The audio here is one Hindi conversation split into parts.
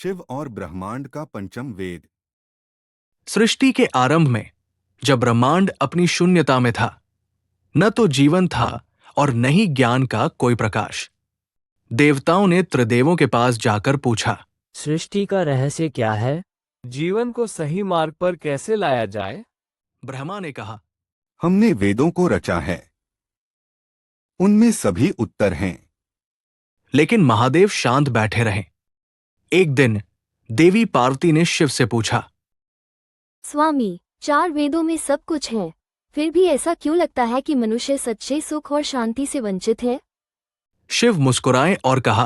शिव और ब्रह्मांड का पंचम वेद। सृष्टि के आरंभ में जब ब्रह्मांड अपनी शून्यता में था, न तो जीवन था और न ही ज्ञान का कोई प्रकाश। देवताओं ने त्रिदेवों के पास जाकर पूछा, सृष्टि का रहस्य क्या है? जीवन को सही मार्ग पर कैसे लाया जाए? ब्रह्मा ने कहा, हमने वेदों को रचा है, उनमें सभी उत्तर हैं। लेकिन महादेव शांत बैठे रहे। एक दिन देवी पार्वती ने शिव से पूछा, स्वामी, 4 वेदों में सब कुछ है, फिर भी ऐसा क्यों लगता है कि मनुष्य सच्चे सुख और शांति से वंचित है? शिव मुस्कुराए और कहा,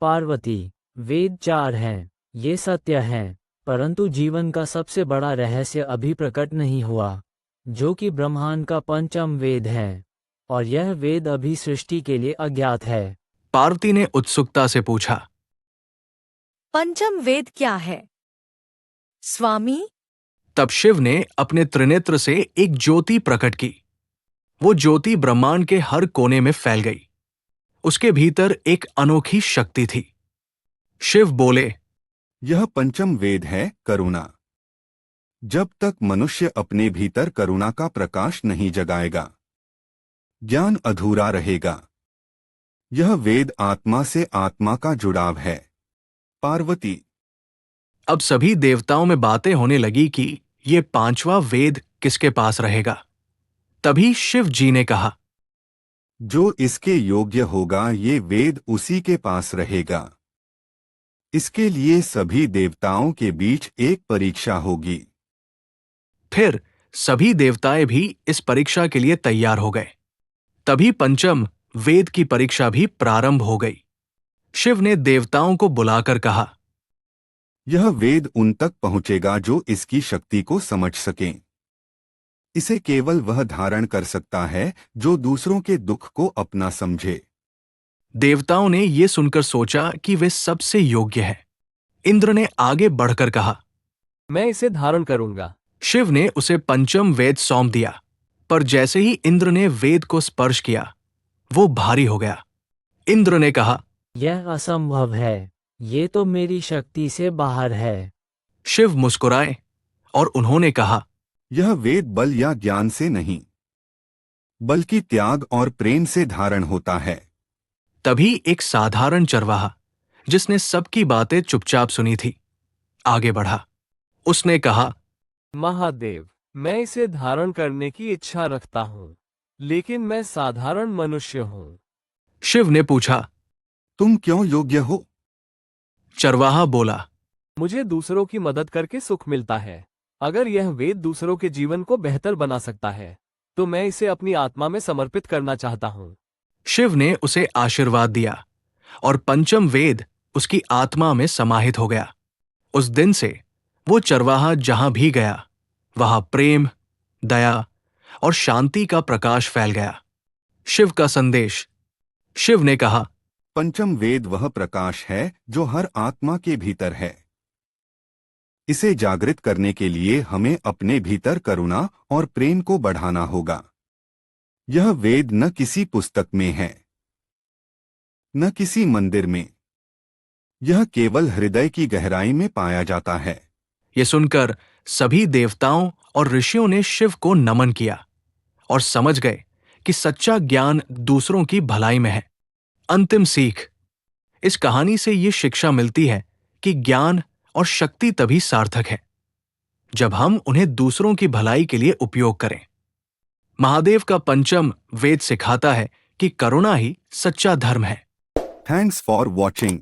पार्वती, वेद 4 हैं, ये सत्य है, परंतु जीवन का सबसे बड़ा रहस्य अभी प्रकट नहीं हुआ, जो कि ब्रह्मांड का पंचम वेद है, और यह वेद अभी सृष्टि के लिए अज्ञात है। पार्वती ने उत्सुकता से पूछा, पंचम वेद क्या है स्वामी? तब शिव ने अपने त्रिनेत्र से एक ज्योति प्रकट की। वो ज्योति ब्रह्मांड के हर कोने में फैल गई। उसके भीतर एक अनोखी शक्ति थी। शिव बोले, यह पंचम वेद है करुणा। जब तक मनुष्य अपने भीतर करुणा का प्रकाश नहीं जगाएगा, ज्ञान अधूरा रहेगा। यह वेद आत्मा से आत्मा का जुड़ाव है। पार्वती। अब सभी देवताओं में बातें होने लगी कि ये 5वां वेद किसके पास रहेगा। तभी शिव जी ने कहा, जो इसके योग्य होगा ये वेद उसी के पास रहेगा। इसके लिए सभी देवताओं के बीच एक परीक्षा होगी। फिर सभी देवताएं भी इस परीक्षा के लिए तैयार हो गए। तभी पंचम वेद की परीक्षा भी प्रारंभ हो गई। शिव ने देवताओं को बुलाकर कहा, यह वेद उन तक पहुंचेगा जो इसकी शक्ति को समझ सकें। इसे केवल वह धारण कर सकता है जो दूसरों के दुख को अपना समझे। देवताओं ने यह सुनकर सोचा कि वे सबसे योग्य हैं। इंद्र ने आगे बढ़कर कहा, मैं इसे धारण करूंगा। शिव ने उसे पंचम वेद सौंप दिया, पर जैसे ही इंद्र ने वेद को स्पर्श किया, वो भारी हो गया। इंद्र ने कहा, यह असंभव है, ये तो मेरी शक्ति से बाहर है। शिव मुस्कुराए और उन्होंने कहा, यह वेद बल या ज्ञान से नहीं, बल्कि त्याग और प्रेम से धारण होता है। तभी एक साधारण चरवाहा, जिसने सबकी बातें चुपचाप सुनी थी, आगे बढ़ा। उसने कहा, महादेव, मैं इसे धारण करने की इच्छा रखता हूँ, लेकिन मैं साधारण मनुष्य हूँ। शिव ने पूछा, तुम क्यों योग्य हो? चरवाहा बोला, मुझे दूसरों की मदद करके सुख मिलता है। अगर यह वेद दूसरों के जीवन को बेहतर बना सकता है, तो मैं इसे अपनी आत्मा में समर्पित करना चाहता हूँ। शिव ने उसे आशीर्वाद दिया और पंचम वेद उसकी आत्मा में समाहित हो गया। उस दिन से वो चरवाहा जहां भी गया, वहां प्रेम, दया और शांति का प्रकाश फैल गया। शिव का संदेश। शिव ने कहा, पंचम वेद वह प्रकाश है जो हर आत्मा के भीतर है। इसे जागृत करने के लिए हमें अपने भीतर करुणा और प्रेम को बढ़ाना होगा। यह वेद न किसी पुस्तक में है, न किसी मंदिर में। यह केवल हृदय की गहराई में पाया जाता है। यह सुनकर सभी देवताओं और ऋषियों ने शिव को नमन किया और समझ गए कि सच्चा ज्ञान दूसरों की भलाई में है। अंतिम सीख। इस कहानी से ये शिक्षा मिलती है कि ज्ञान और शक्ति तभी सार्थक है जब हम उन्हें दूसरों की भलाई के लिए उपयोग करें। महादेव का पंचम वेद सिखाता है कि करुणा ही सच्चा धर्म है। Thanks for watching.